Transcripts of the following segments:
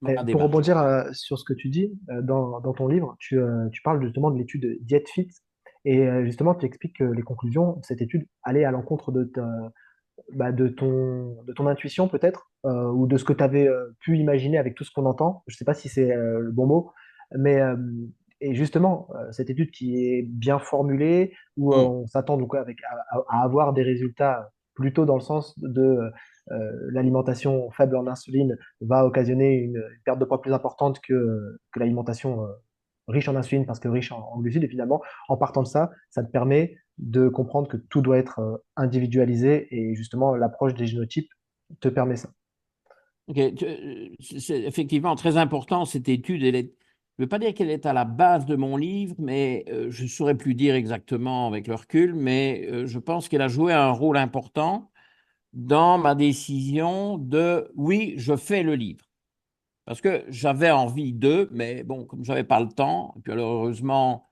ma Pour démarche. rebondir sur ce que tu dis, dans ton livre, tu parles justement de l'étude DietFit et justement tu expliques que les conclusions de cette étude allaient à l'encontre de ton intuition peut-être, ou de ce que tu avais pu imaginer avec tout ce qu'on entend. Je ne sais pas si c'est le bon mot, mais et justement, cette étude qui est bien formulée, où Hmm. on s'attend donc à avoir des résultats plutôt dans le sens de l'alimentation faible en insuline va occasionner une perte de poids plus importante que l'alimentation riche en insuline parce que riche en glucides. Et finalement, en partant de ça, ça te permet de comprendre que tout doit être individualisé et justement l'approche des génotypes te permet ça. Ok, c'est effectivement très important cette étude. Je ne veux pas dire qu'elle est à la base de mon livre, mais je ne saurais plus dire exactement avec le recul, mais je pense qu'elle a joué un rôle important dans ma décision de oui, je fais le livre. Parce que j'avais envie de, mais bon, comme je n'avais pas le temps, et puis alors heureusement,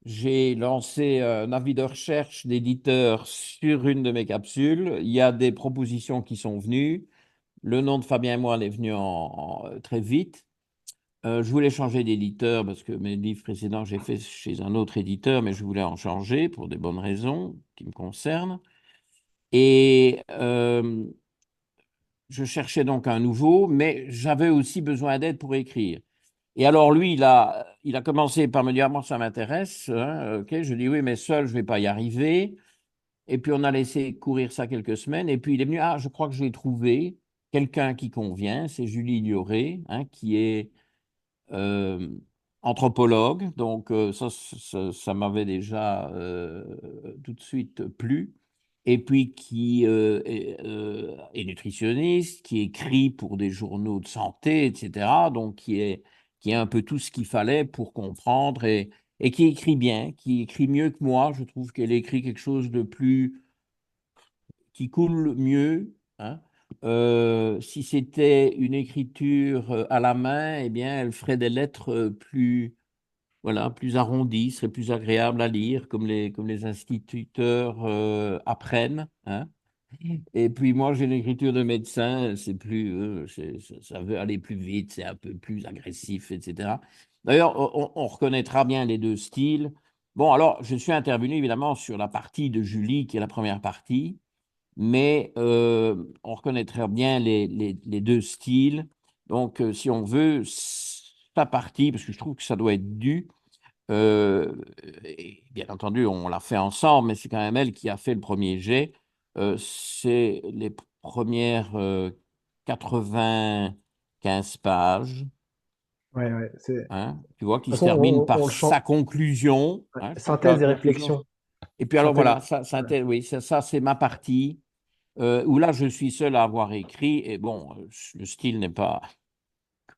j'ai lancé un avis de recherche d'éditeur sur une de mes capsules. Il y a des propositions qui sont venues. Le nom de Fabien et moi est venu très vite. Je voulais changer d'éditeur parce que mes livres précédents, j'ai fait chez un autre éditeur, mais je voulais en changer pour des bonnes raisons qui me concernent. Et je cherchais donc un nouveau, mais j'avais aussi besoin d'aide pour écrire. Et alors lui, il a commencé par me dire, moi, ça m'intéresse, hein, ok, je dis oui, mais seul, je ne vais pas y arriver. Et puis on a laissé courir ça quelques semaines. Et puis il est venu, ah, je crois que j'ai trouvé quelqu'un qui convient, c'est Julie Lioré, hein, qui est euh, anthropologue. Donc ça m'avait déjà tout de suite plu. Et puis qui est nutritionniste, qui écrit pour des journaux de santé, etc. Donc qui est un peu tout ce qu'il fallait pour comprendre et qui écrit bien, qui écrit mieux que moi. Je trouve qu'elle écrit quelque chose de plus qui coule mieux, hein. Si c'était une écriture à la main, eh bien, elle ferait des lettres plus, voilà, plus arrondies, serait plus agréable à lire, comme les instituteurs apprennent, hein. Et puis moi, j'ai une écriture de médecin, c'est plus, ça veut aller plus vite, c'est un peu plus agressif, etc. D'ailleurs, on reconnaîtra bien les deux styles. Bon, alors, je suis intervenu évidemment sur la partie de Julie, qui est la première partie, mais on reconnaîtra bien les deux styles. Donc, si on veut, sa partie, parce que je trouve que ça doit être dû, et bien entendu, on l'a fait ensemble, mais c'est quand même elle qui a fait le premier jet. C'est les premières 95 pages, Ouais, ouais, de toute hein, tu vois, qui se façon, termine par on le chante. sa conclusion, Ouais. hein. Je crois que la Synthèse et conclusion. réflexion. Et puis alors Synthèse. voilà, Ouais. oui, ça c'est ma partie. Où là, je suis seul à avoir écrit, et bon, le style n'est pas,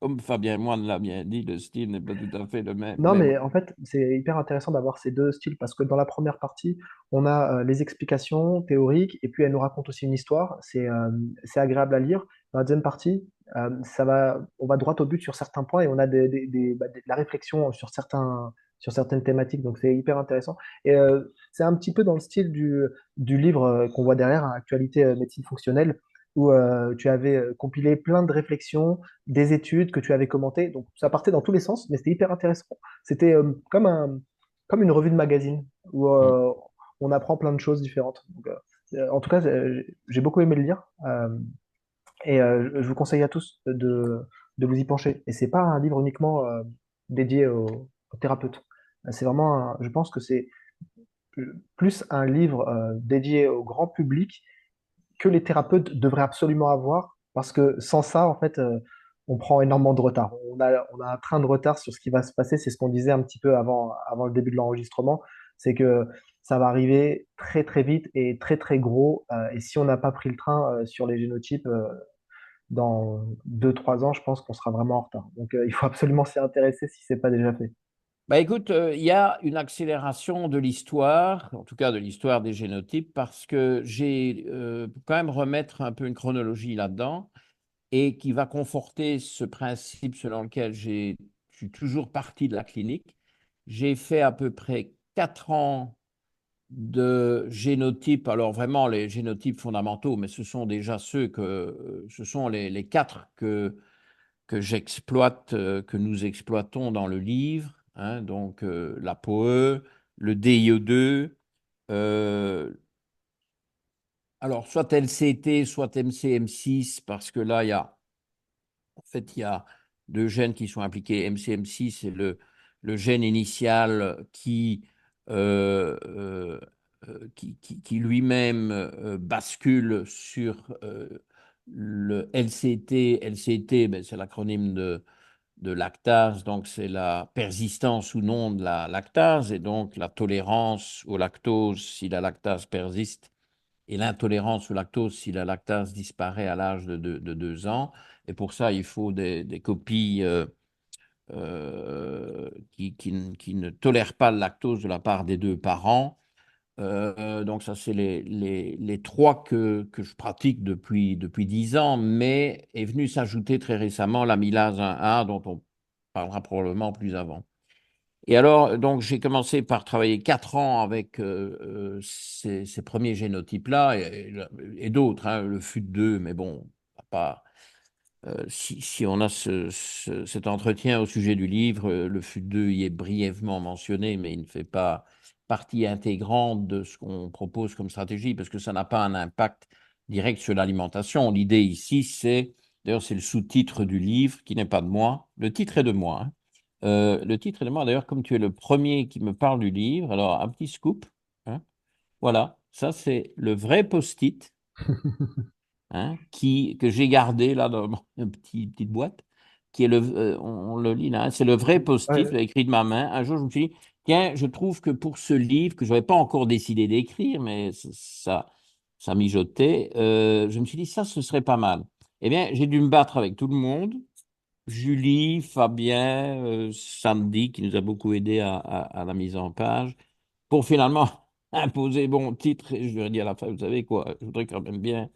comme Fabien et moi l'a bien dit, le style n'est pas tout à fait le même, Non, mais mais bon. en fait, c'est hyper intéressant d'avoir ces deux styles parce que dans la première partie, on a les explications théoriques et puis elle nous raconte aussi une histoire. C'est agréable à lire. Dans la deuxième partie, on va droit au but sur certains points et on a de la réflexion sur certaines thématiques. Donc c'est hyper intéressant. Et c'est un petit peu dans le style du livre qu'on voit derrière, hein, Actualité médecine fonctionnelle, où tu avais compilé plein de réflexions, des études que tu avais commentées. Donc ça partait dans tous les sens, mais c'était hyper intéressant. C'était comme une revue de magazine où Hmm. on apprend plein de choses différentes. Donc, en tout cas, j'ai beaucoup aimé le lire et je vous conseille à tous de vous y pencher. Et c'est pas un livre uniquement dédié aux thérapeutes. C'est vraiment, je pense que c'est plus un livre dédié au grand public que les thérapeutes devraient absolument avoir parce que sans ça, en fait, on prend énormément de retard. On a un train de retard sur ce qui va se passer. C'est ce qu'on disait un petit peu avant le début de l'enregistrement. C'est que ça va arriver très très vite et très très gros. Et si on n'a pas pris le train sur les génotypes dans 2 3 ans, je pense qu'on sera vraiment en retard. Donc il faut absolument s'y intéresser si c'est pas déjà fait. Bah écoute, il y a une accélération de l'histoire, en tout cas de l'histoire des génotypes, parce que j'ai quand même remettre un peu une chronologie là-dedans et qui va conforter ce principe selon lequel je suis toujours parti de la clinique. J'ai fait à peu près 4 ans de génotypes, alors vraiment les génotypes fondamentaux, mais ce sont déjà ce sont les quatre que j'exploite, que nous exploitons dans le livre, hein, donc l'ApoE, le DIE2, alors soit LCT, soit MCM6, parce que là, en fait, il y a deux gènes qui sont impliqués. MCM6, c'est le gène initial qui lui-même bascule sur le LCT. LCT, ben, c'est l'acronyme de lactase, donc c'est la persistance ou non de la lactase, et donc la tolérance au lactose si la lactase persiste, et l'intolérance au lactose si la lactase disparaît à l'âge de 2 ans. Et pour ça, il faut des copies qui ne tolèrent pas le lactose de la part des deux parents. Donc ça, c'est les trois que je pratique depuis 10 ans, mais est venu s'ajouter très récemment l'amylase 1A, dont on parlera probablement plus avant. Et alors, donc, j'ai commencé par travailler 4 ans avec ces premiers génotypes-là et d'autres, hein, le FUT2, mais bon, pas, si on a cet entretien au sujet du livre, le FUT2 y est brièvement mentionné, mais il ne fait pas partie intégrante de ce qu'on propose comme stratégie, parce que ça n'a pas un impact direct sur l'alimentation. L'idée ici, d'ailleurs, c'est le sous-titre du livre, qui n'est pas de moi. Le titre est de moi, hein. Le titre est de moi, d'ailleurs, comme tu es le premier qui me parle du livre, alors un petit scoop, hein. Voilà, ça c'est le vrai post-it, hein, que j'ai gardé là dans une petite boîte, qui est on le lit là, hein, c'est le vrai post-it, je Ouais, l'ai écrit de ma main. Un jour, je me suis dit, tiens, je trouve que pour ce livre, que je n'avais pas encore décidé d'écrire, mais ça mijotait, je me suis dit, ça, ce serait pas mal. Eh bien, j'ai dû me battre avec tout le monde. Julie, Fabien, Sandy, qui nous a beaucoup aidé à la mise en page, pour finalement imposer mon titre. Et je lui ai dit à la fin, vous savez quoi, je voudrais quand même bien.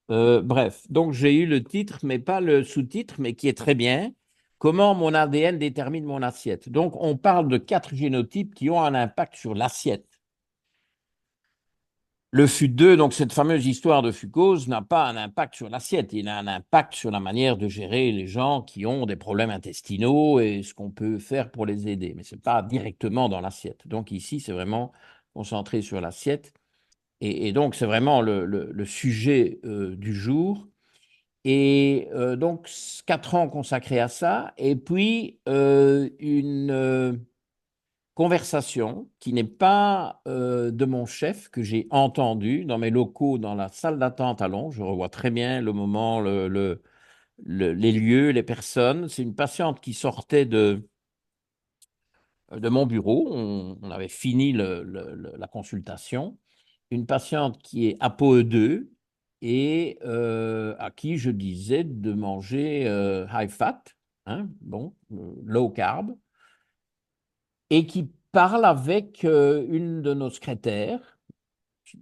Bref, donc j'ai eu le titre, mais pas le sous-titre, mais qui est très bien. Comment mon ADN détermine mon assiette. Donc, on parle de 4 génotypes qui ont un impact sur l'assiette. Le FUT2, donc cette fameuse histoire de fucose, n'a pas un impact sur l'assiette, il a un impact sur la manière de gérer les gens qui ont des problèmes intestinaux et ce qu'on peut faire pour les aider, mais ce n'est pas directement dans l'assiette. Donc ici, c'est vraiment concentré sur l'assiette. Et donc, c'est vraiment le sujet du jour. Et donc, 4 ans consacrés à ça. Et puis, une conversation qui n'est pas de mon chef, que j'ai entendu dans mes locaux, dans la salle d'attente à Londres. Je revois très bien le moment, les lieux, les personnes. C'est une patiente qui sortait de mon bureau. On avait fini la consultation. Une patiente qui est ApoE2 et à qui je disais de manger high fat, hein, bon, low carb, et qui parle avec une de nos secrétaires.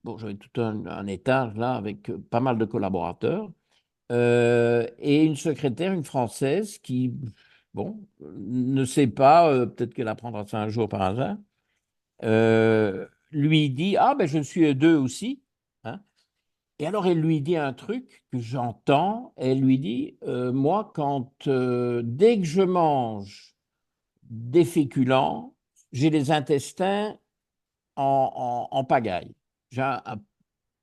Bon, j'avais tout un étage là avec pas mal de collaborateurs. Et une secrétaire, une Française, qui, bon, ne sait pas, peut-être qu'elle apprendra ça un jour par hasard, lui dit, ah ben je suis deux aussi, hein. Et alors elle lui dit un truc que j'entends, elle lui dit, moi, dès que je mange des féculents, j'ai les intestins en pagaille. J'ai un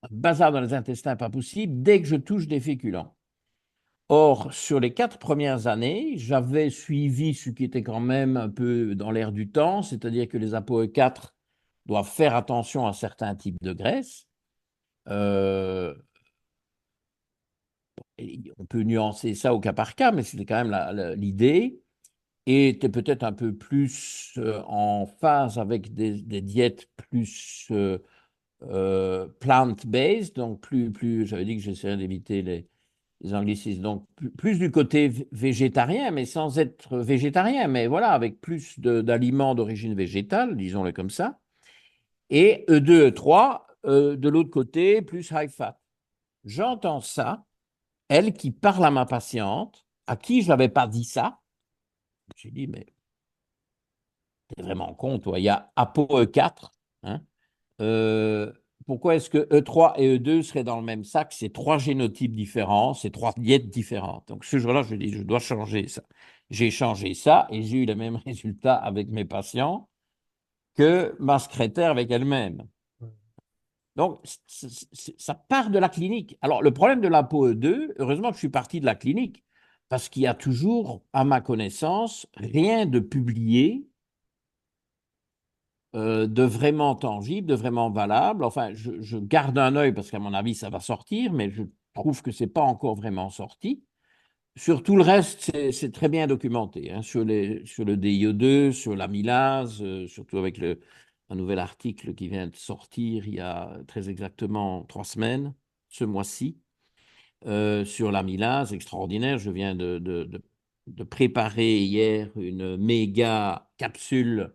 bazar dans les intestins pas possible dès que je touche des féculents. Or, sur les 4 premières années, j'avais suivi ce qui était quand même un peu dans l'air du temps, c'est-à-dire que les ApoE4 doivent faire attention à certains types de graisses. Euh, on peut nuancer ça au cas par cas, mais c'était quand même l'idée. Et était peut-être un peu plus en phase avec des diètes plus plant-based, donc j'avais dit que j'essaierais d'éviter les anglicismes, donc plus du côté végétarien, mais sans être végétarien, mais voilà, avec plus d'aliments d'origine végétale, disons-le comme ça, et E2, E3, de l'autre côté, plus high fat. J'entends ça, elle qui parle à ma patiente, à qui je n'avais pas dit ça, j'ai dit, mais t'es vraiment con, toi, il y a ApoE4, hein, pourquoi est-ce que E3 et E2 seraient dans le même sac? C'est trois génotypes différents, c'est trois diètes différentes. Donc ce jour-là, je dis, je dois changer ça. J'ai changé ça et j'ai eu le même résultat avec mes patients que ma secrétaire avec elle-même. Donc, ça part de la clinique. Alors, le problème de la POE2, heureusement que je suis parti de la clinique, parce qu'il y a toujours, à ma connaissance, rien de publié, de vraiment tangible, de vraiment valable. Enfin, je garde un œil, parce qu'à mon avis, ça va sortir, mais je trouve que ce n'est pas encore vraiment sorti. Sur tout le reste, c'est très bien documenté, hein, sur le DIO2, sur l'amylase, surtout avec un nouvel article qui vient de sortir il y a très exactement 3 semaines, ce mois-ci, sur l'amylase, extraordinaire. Je viens de préparer hier une méga capsule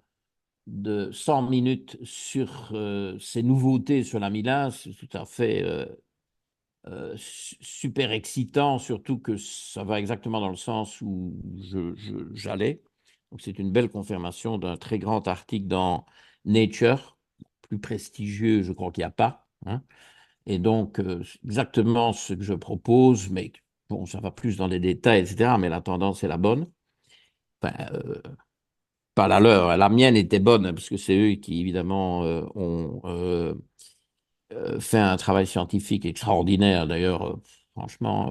de 100 minutes sur ces nouveautés sur l'amylase, c'est tout à fait super excitant, surtout que ça va exactement dans le sens où j'allais. Donc, c'est une belle confirmation d'un très grand article dans Nature, plus prestigieux, je crois qu'il n'y a pas, hein. Et donc, exactement ce que je propose, mais bon, ça va plus dans les détails, etc., mais la tendance est la bonne. Enfin, pas la leur, la mienne était bonne, parce que c'est eux qui, évidemment, ont fait un travail scientifique extraordinaire. D'ailleurs, franchement,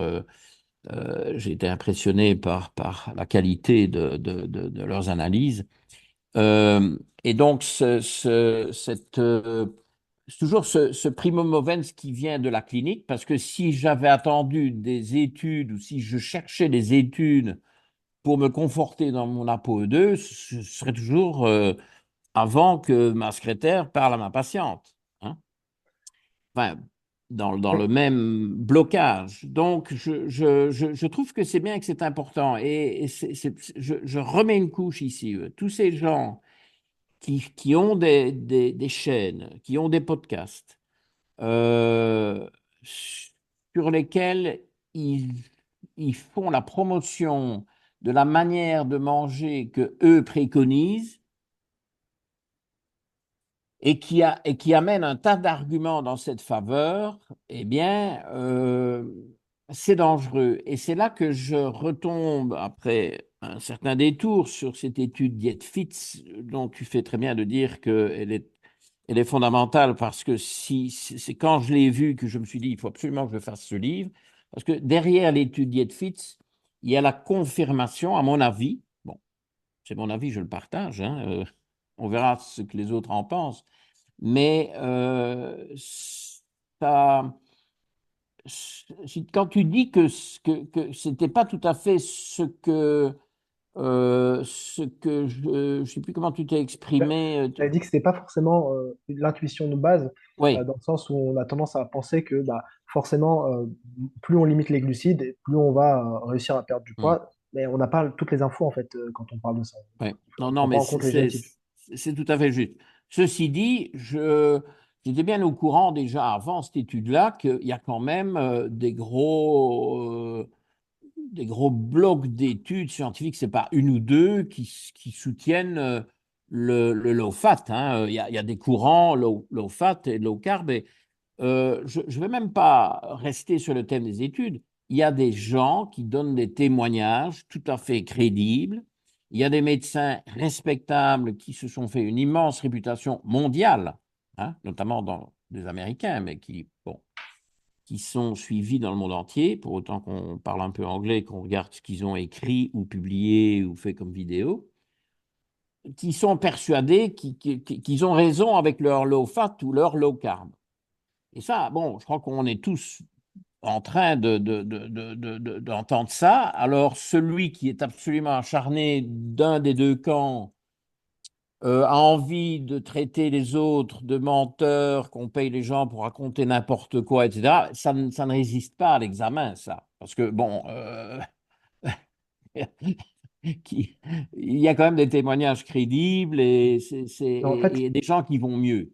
j'ai été impressionné par la qualité de leurs analyses. Et donc, c'est toujours ce primum movens qui vient de la clinique, parce que si j'avais attendu des études ou si je cherchais des études pour me conforter dans mon ApoE2, ce serait toujours avant que ma secrétaire parle à ma patiente, hein. Enfin, dans le même blocage. Donc, je trouve que c'est bien que c'est important. Et je remets une couche ici. Tous ces gens qui ont des chaînes, qui ont des podcasts, euh, sur lesquels ils font la promotion de la manière de manger que eux préconisent, et qui amène un tas d'arguments dans cette faveur, eh bien, c'est dangereux. Et c'est là que je retombe, après un certain détour, sur cette étude Diet-Fits, dont tu fais très bien de dire elle est fondamentale, parce que c'est quand je l'ai vue que je me suis dit, il faut absolument que je fasse ce livre, parce que derrière l'étude Diet-Fits, il y a la confirmation, à mon avis, bon, c'est mon avis, je le partage, hein, on verra ce que les autres en pensent, mais ça, quand tu dis que ce n'était pas tout à fait ce que je ne sais plus comment tu t'es exprimé. Tu as dit que c'était pas forcément l'intuition de base, Oui. dans le sens où on a tendance à penser que bah, forcément, plus on limite les glucides, plus on va réussir à perdre du Mm. poids. Mais on n'a pas toutes les infos en fait quand on parle de ça. Ouais. On Non, ne non, prend pas mais en compte les génotypes. c'est tout à fait juste. Ceci dit, j'étais bien au courant déjà avant cette étude-là qu'il y a quand même des gros blocs d'études scientifiques, c'est pas une ou deux, qui soutiennent le low fat, hein. Il y a des courants low fat et low carb. Et, je ne vais même pas rester sur le thème des études. Il y a des gens qui donnent des témoignages tout à fait crédibles. Il y a des médecins respectables qui se sont fait une immense réputation mondiale, hein, notamment dans des Américains, mais bon, qui sont suivis dans le monde entier, pour autant qu'on parle un peu anglais, qu'on regarde ce qu'ils ont écrit ou publié ou fait comme vidéo, qui sont persuadés qu'ils ont raison avec leur low fat ou leur low carb. Et ça, bon, je crois qu'on est tous en train d'entendre ça. Alors, celui qui est absolument acharné d'un des deux camps a envie de traiter les autres de menteurs, qu'on paye les gens pour raconter n'importe quoi, etc., ça ne résiste pas à l'examen, ça. Parce que, bon, il y a quand même des témoignages crédibles et En fait, des gens qui vont mieux.